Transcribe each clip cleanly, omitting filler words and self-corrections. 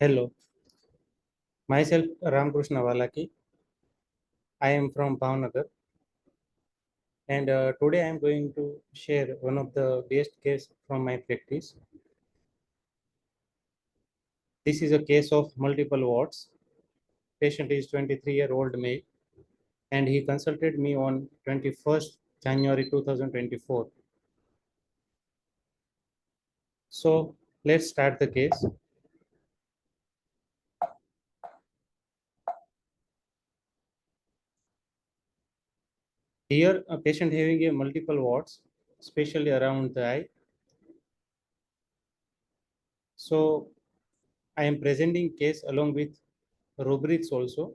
Hello, myself Ramkrushna Valaki. I am from Bhavnagar, and today I am going to share one of the best case from my practice. This is a case of multiple warts. Patient is 23-year-old male, and he consulted me on 21st January 2024. So let's start the case. Here, a patient having a multiple warts, especially around the eye. So I am presenting case along with rubrics also.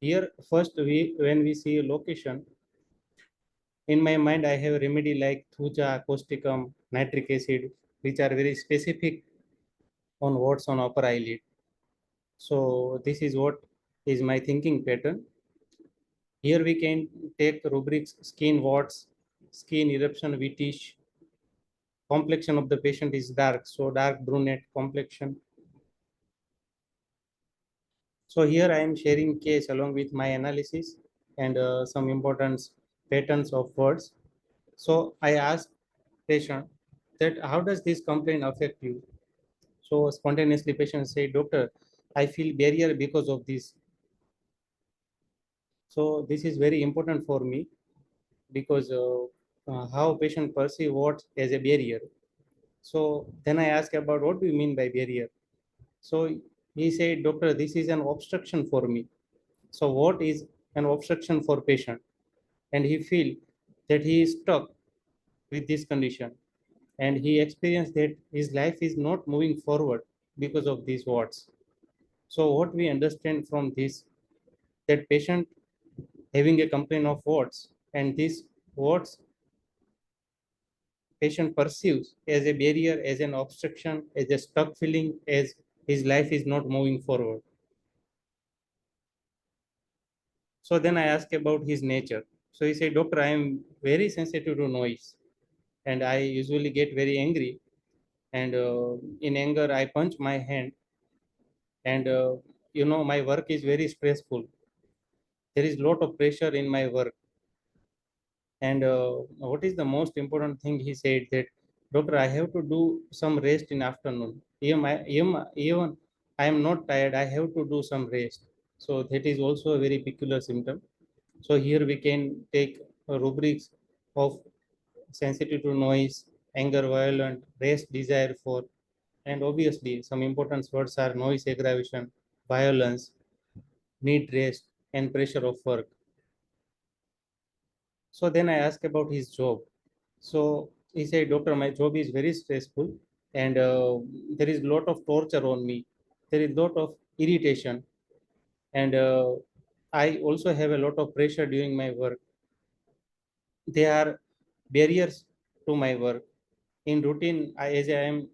Here, first when we see a location, in my mind, I have a remedy like thuja, causticum, nitric acid, which are very specific on warts on upper eyelid. So this is what is my thinking pattern. Here we can take rubrics skin warts, skin eruption whitish, complexion of the patient is dark, so dark brunette complexion. So here I am sharing case along with my analysis and some important patterns of words. So I asked patient that how does this complaint affect you? So spontaneously patient say, doctor, I feel barrier because of this. So this is very important for me because how patient perceive what as a barrier. So then I ask about what do you mean by barrier? So he said, doctor, this is an obstruction for me. So what is an obstruction for patient? And he feel that he is stuck with this condition. And he experienced that his life is not moving forward because of these warts. So what we understand from this, that patient having a complaint of warts, and these warts patient perceives as a barrier, as an obstruction, as a stuck feeling, as his life is not moving forward. So then I asked about his nature. So he said, doctor, I am very sensitive to noise, and I usually get very angry. And in anger, I punch my hand, and my work is very stressful. There is a lot of pressure in my work. And what is the most important thing? He said that, doctor, I have to do some rest in afternoon. Even I am not tired, I have to do some rest. So that is also a very peculiar symptom. So here we can take rubrics of sensitive to noise, anger, violent, rest, desire for, and obviously some important words are noise, aggravation, violence, need rest, and pressure of work. So then I asked about his job. So he said, doctor, my job is very stressful, and there is a lot of torture on me. There is a lot of irritation, and I also have a lot of pressure during my work. There are barriers to my work. In routine, as I am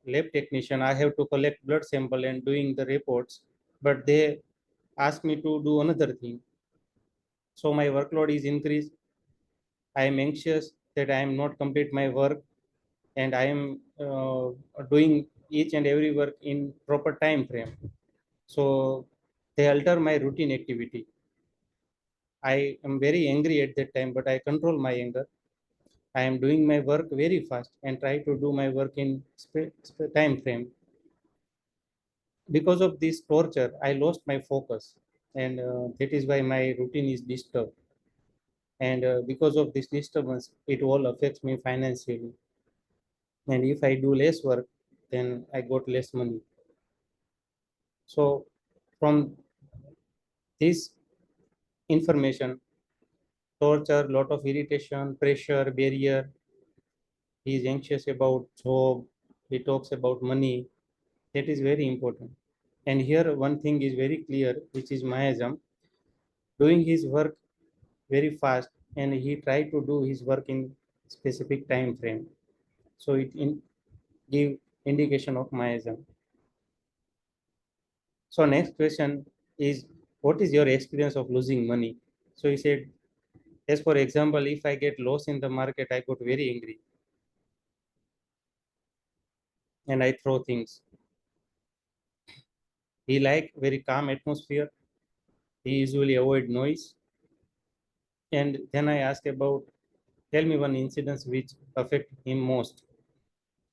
lab technician, I have to collect blood sample and doing the reports, but they ask me to do another thing. So my workload is increased. I am anxious that I am not complete my work, and I am doing each and every work in proper time frame. So they alter my routine activity. I am very angry at that time, but I control my anger. I am doing my work very fast and try to do my work in time frame. Because of this torture, I lost my focus, and that is why my routine is disturbed. And because of this disturbance, it all affects me financially. And if I do less work, then I got less money. So from this information, torture, lot of irritation, pressure, barrier, he is anxious about job, he talks about money, that is very important. And here one thing is very clear, which is Mayasm, doing his work very fast, and he try to do his work in specific time frame. So it give indication of Mayasm. So next question is, what is your experience of losing money? So he said, as for example, if I get lost in the market, I got very angry and I throw things. He like very calm atmosphere. He usually avoid noise. And then I asked about, tell me one incident which affect him most.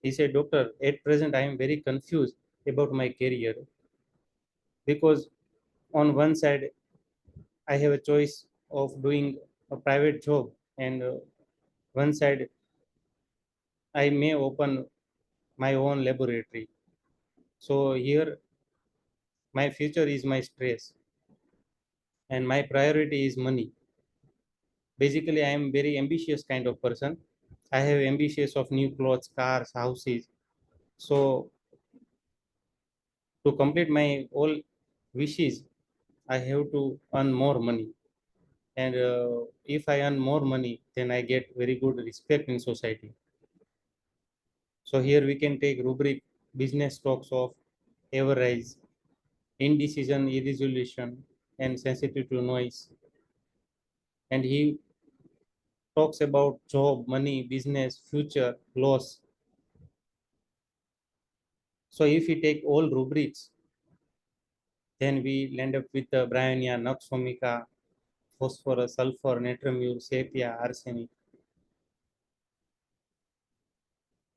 He said, Doctor, at present I am very confused about my career because on one side I have a choice of doing a private job, and one side I may open my own laboratory. So here my future is my stress and my priority is money. Basically, I am very ambitious kind of person. I have ambitious of new clothes, cars, houses. So to complete my all wishes, I have to earn more money. And if I earn more money, then I get very good respect in society. So here we can take rubric business stocks of average, indecision, irresolution, and sensitive to noise. And he talks about job, money, business, future, loss. So if we take all rubrics, then we end up with the bryonia, nux phosphorus, sulfur, natramure, sepia, arsenic.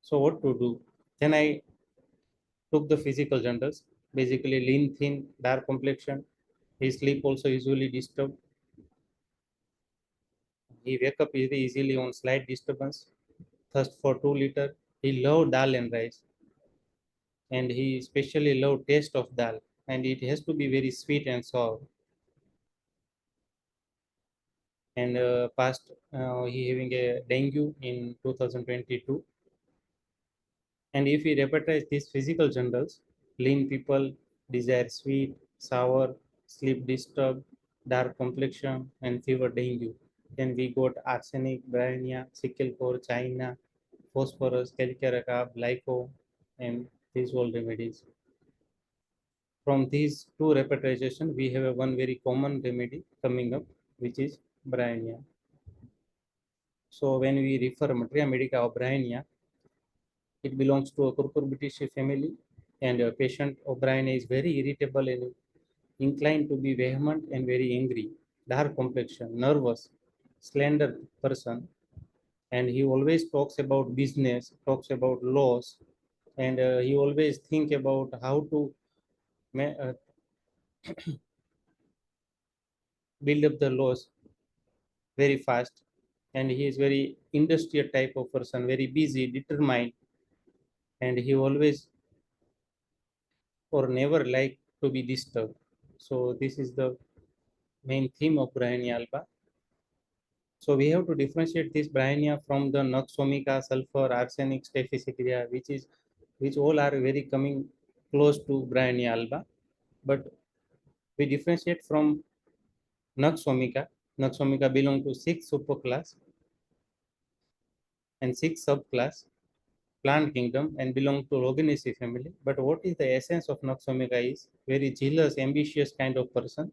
So what to do? Then I took the physical journals, basically lean, thin, dark complexion. His sleep also usually disturbed. He wake up very easily on slight disturbance. Thirst for 2 liter. He loved dal and rice, and he especially loved taste of dal, and it has to be very sweet and sour. And past he having a dengue in 2022. And if we repetize these physical journals, lean people desire sweet, sour, sleep disturbed, dark complexion, and fever dengue. Then we got arsenic, bryonia, sickle core, china, phosphorus, calcaraka, glyco, and these all remedies. From these two repetization, we have a one very common remedy coming up, which is bryonia. So when we refer Materia medica of bryonia, it belongs to a cucurbitaceae family, and a patient O'Brien is very irritable and inclined to be vehement and very angry, dark complexion, nervous, slender person, and he always talks about business, talks about laws, and he always think about how to build up the laws very fast. And he is very industrial type of person, very busy, determined, and he always or never like to be disturbed. So this is the main theme of Bryonia alba. So we have to differentiate this Bryonia from the Nux vomica, sulfur, arsenic, Staphylococcus, which all are very coming close to Bryonia alba. But we differentiate from Nux vomica. Nux vomica belong to 6 superclass and 6 subclass plant kingdom and belong to Loganaceae family. But what is the essence of Nux vomica is very jealous, ambitious kind of person.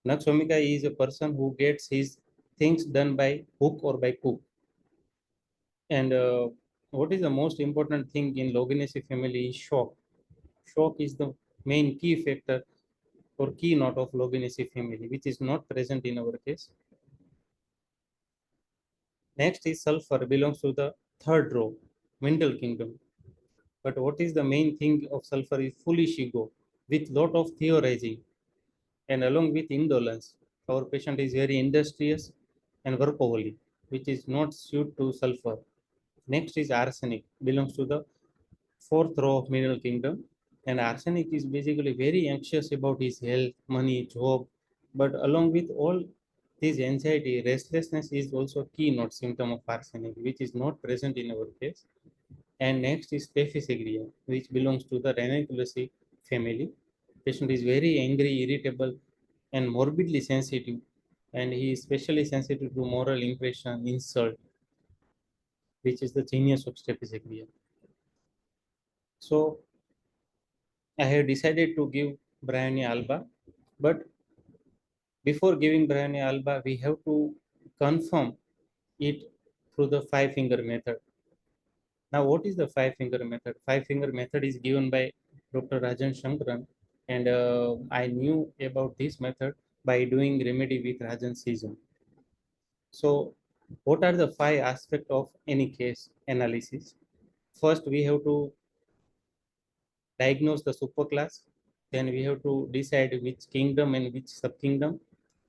Nux vomica is a person who gets his things done by hook or by crook. And what is the most important thing in Loganaceae family is shock. Shock is the main key factor or key note of Loganaceae family, which is not present in our case. Next is sulfur, belongs to the third row, mental kingdom. But what is the main thing of sulfur is foolish ego with lot of theorizing and along with indolence. Our patient is very industrious and workaholic, which is not suited to sulfur. Next is arsenic, belongs to the fourth row of mineral kingdom. And arsenic is basically very anxious about his health, money, job. But along with all this anxiety, restlessness is also a key note symptom of arsenic, which is not present in our case. And next is Staphylococcus, which belongs to the Raniculaceae family. Patient is very angry, irritable, and morbidly sensitive. And he is especially sensitive to moral impression, insult, which is the genius of Staphylococcus. So I have decided to give Bryonia alba, but before giving Bryonia alba, we have to confirm it through the five finger method. Now, what is the five-finger method? Five-finger method is given by Dr. Rajan Sankaran, and I knew about this method by doing remedy with Rajan season. So, what are the five aspects of any case analysis? First, we have to diagnose the superclass. Then we have to decide which kingdom and which subkingdom.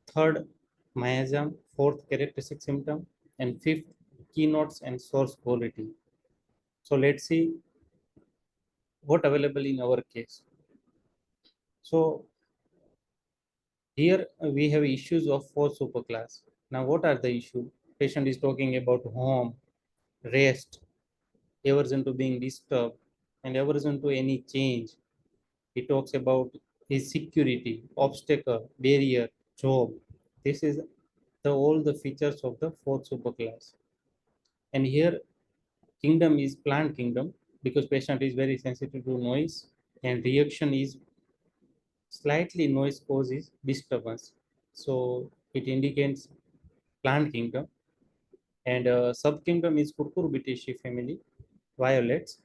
Third, miasm. Fourth, characteristic symptom. And fifth, keynotes and source quality. So let's see what available in our case. So here we have issues of four superclass. Now what are the issues? Patient is talking about home, rest, aversion to being disturbed, and aversion to any change. He talks about his security, obstacle, barrier, job. This is all the features of the fourth superclass. And here kingdom is plant kingdom because patient is very sensitive to noise, and reaction is slightly noise causes disturbance. So it indicates plant kingdom. And subkingdom is Cucurbitaceae family, violets.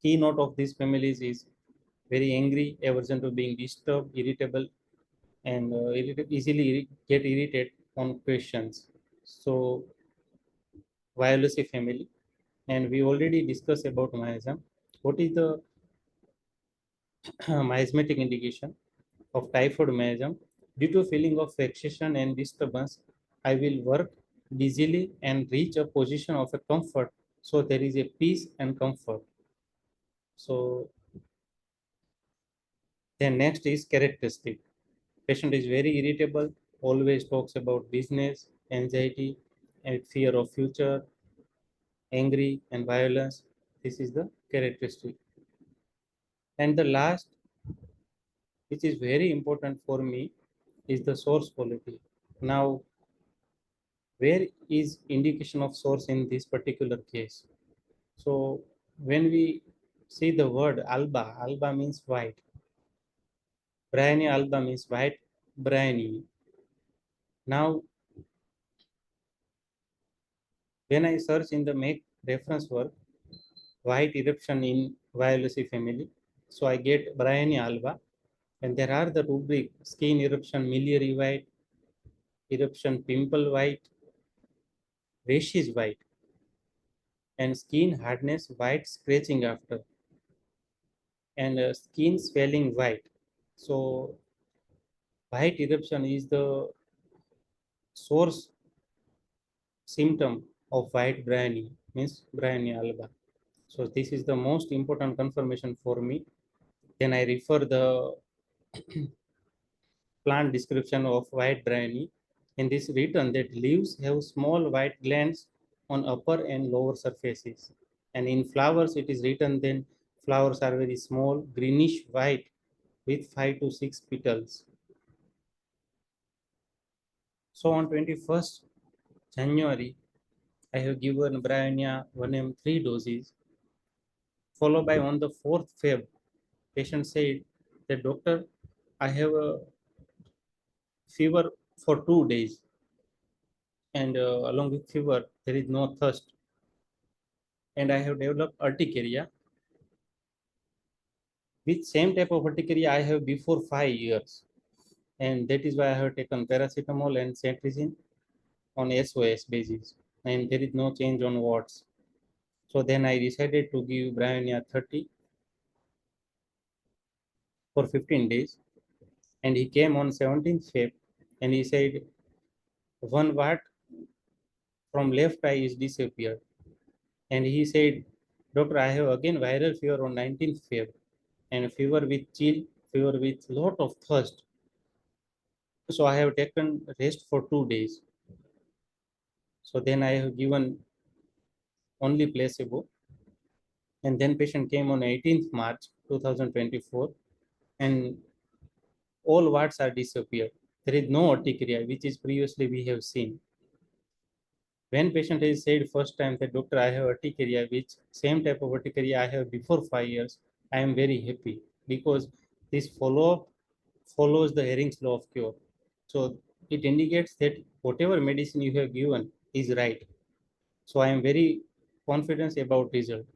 Keynote of these families is very angry, aversion to being disturbed, irritable, and easily get irritated on questions. So Violaceae family, and we already discussed about miasm. What is the miasmatic indication of typhoid miasm? Due to feeling of vexation and disturbance, I will work busily and reach a position of a comfort. So there is a peace and comfort. So then next is characteristic. Patient is very irritable, always talks about business, anxiety, and fear of future, angry and violence. This is the characteristic. And the last, which is very important for me, is the source quality. Now, where is indication of source in this particular case? So when we see the word alba, alba means white. Briny alba means white, briny. Now, when I search in the make reference work, white eruption in Violaceae family, so I get briny alba, and there are the rubric skin eruption miliary white, eruption pimple white, rashes white, and skin hardness white scratching after, and skin swelling white. So white eruption is the source symptom of white briny, means briny alba. So this is the most important confirmation for me. Then I refer the plant description of white briny. In this written that leaves have small white glands on upper and lower surfaces. And in flowers it is written then flowers are very small, greenish white with 5 to 6 petals. So on 21st January, I have given Bryonia 1M 3 doses, followed by on the 4th Feb, patient said that doctor, I have a fever for 2 days, and along with fever, there is no thirst, and I have developed urticaria, which same type of urticaria I have before 5 years, and that is why I have taken paracetamol and cetirizine on SOS basis, and there is no change on wards. So then I decided to give Bryonia 30 for 15 days, and he came on 17th Feb, and he said 1 watt from left eye is disappeared. And he said, doctor, I have again viral fever on 19th Feb, and fever with chill, fever with lot of thirst. So I have taken rest for 2 days. So then I have given only placebo. And then patient came on 18th March 2024, and all warts are disappeared. There is no urticaria, which is previously we have seen. When patient has said first time that doctor, I have urticaria, which same type of urticaria I have before 5 years, I am very happy because this follow-up follows the Herring's law of cure. So it indicates that whatever medicine you have given is right. So I am very confidence about result.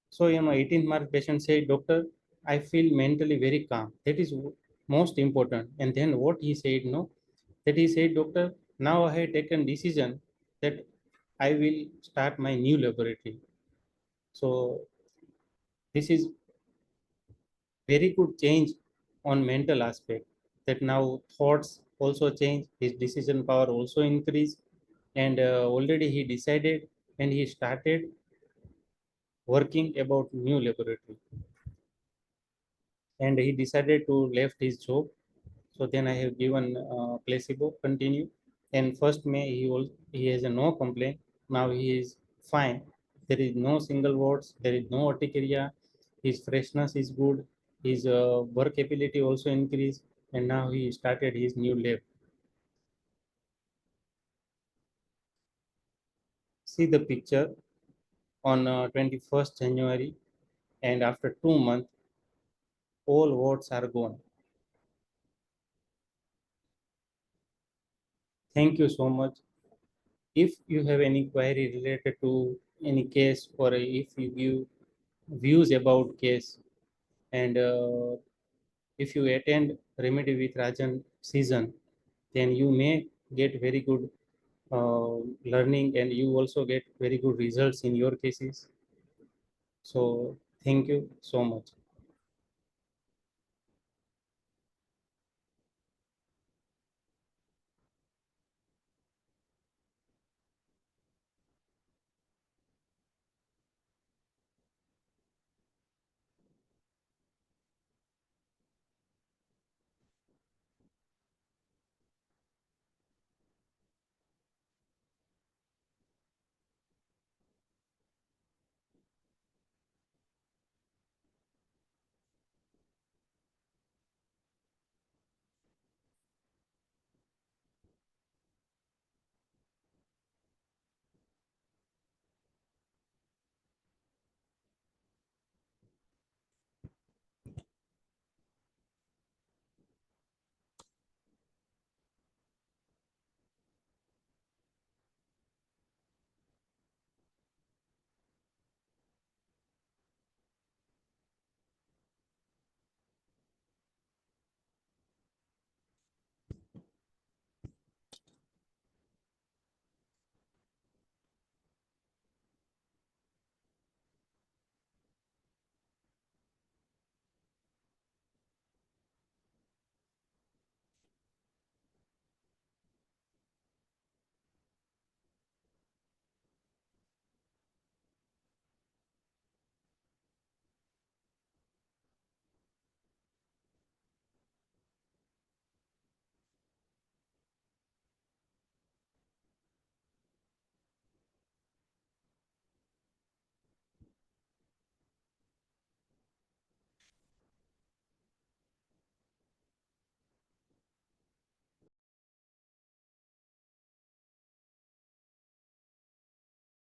So, 18th March patient said, Doctor, I feel mentally very calm. That is most important. And then what he said, no, that he said, Doctor, now I have taken decision that I will start my new laboratory. So this is very good change on mental aspect, that now thoughts also change, his decision power also increase, and already he decided and he started working about new laboratory, and he decided to left his job. So then I have given placebo continue, and first May he has a no complaint. Now he is fine. There is no single words, there is no urticaria, his freshness is good, his work ability also increased, and now he started his new lab. See the picture on 21st January, and after 2 months all warts are gone. Thank you so much. If you have any query related to any case, or if you give views about case, and if you attend Remedy with Rajan season, then you may get very good learning, and you also get very good results in your cases. So thank you so much.